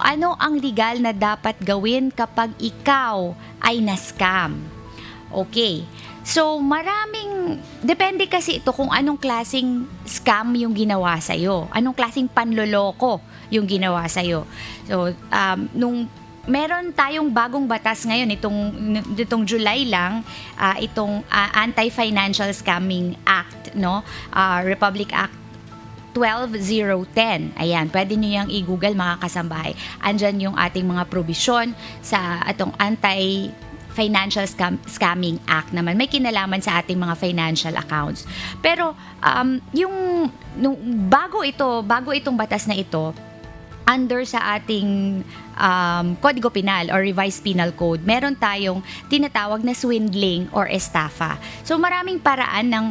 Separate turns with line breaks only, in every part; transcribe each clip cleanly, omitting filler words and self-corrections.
ano ang legal na dapat gawin kapag ikaw ay na-scam. Okay. So, depende kasi ito kung anong klaseng scam yung ginawa sa'yo. Anong klaseng panloloko yung ginawa sa'yo. So, meron tayong bagong batas ngayon, itong July lang, itong Anti-Financial Scamming Act, no? Republic Act 12010. Ayan, pwede nyo yung i-google, mga kasambahay. Andyan yung ating mga probisyon sa atong Anti-Financial Scamming Act naman. May kinalaman sa ating mga financial accounts. Pero bago itong batas na ito, under sa ating Kodigo Penal or Revised Penal Code, meron tayong tinatawag na swindling or estafa. So maraming paraan ng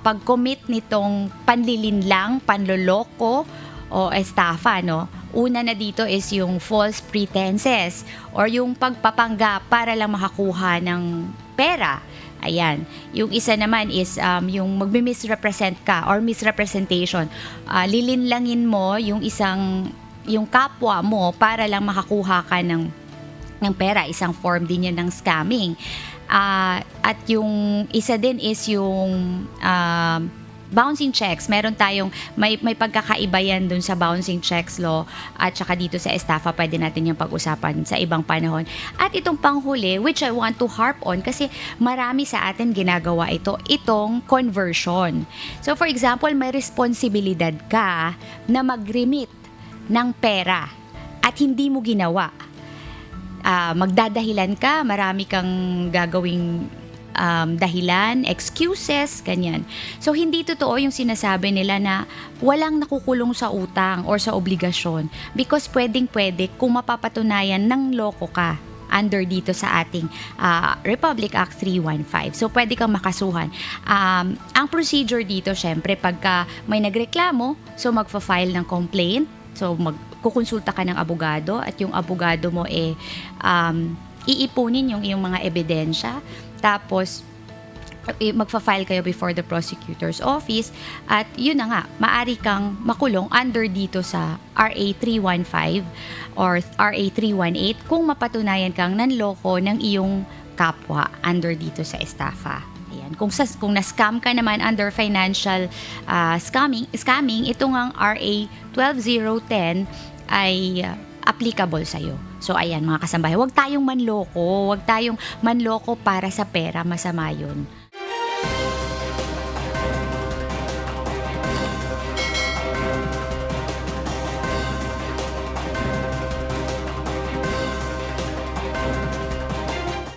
pag-commit nitong panlilinlang, panloloko o estafa, no? Una na dito is yung false pretenses or yung pagpapanggap para lang makakuha ng pera. Ayan. Yung isa naman is yung magmi-misrepresent ka or misrepresentation. Lilinlangin mo yung kapwa mo para lang makakuha ka ng pera. Isang form din yan ng scamming. At yung isa din is yung bouncing checks. Meron tayong may pagkakaiba yan dun sa bouncing checks law at saka dito sa estafa, pwede natin yung pag-usapan sa ibang panahon. At itong panghuli, which I want to harp on kasi marami sa atin ginagawa itong conversion. So for example, may responsibilidad ka na mag-remit ng pera at hindi mo ginawa. Magdadahilan ka, marami kang gagawing dahilan, excuses, ganyan. So, hindi totoo yung sinasabi nila na walang nakukulong sa utang or sa obligasyon because pwedeng-pwede kung mapapatunayan ng loko ka under dito sa ating Republic Act 315. So, pwede kang makasuhan. Ang procedure dito, syempre, pagka may nagreklamo, so magfa-file ng complaint, so magkukonsulta ka ng abogado at yung abogado mo iipunin yung iyong mga ebidensya. Tapos, magfa-file kayo before the prosecutor's office at yun na nga, maari kang makulong under dito sa RA 315 or RA 318 kung mapatunayan kang nanloko ng iyong kapwa under dito sa estafa. Ayan. Kung na-scam ka naman under financial scamming, ito ngang RA 12010 ay applicable sa'yo. So, ayan mga kasambahay, huwag tayong manloko para sa pera, masama yun.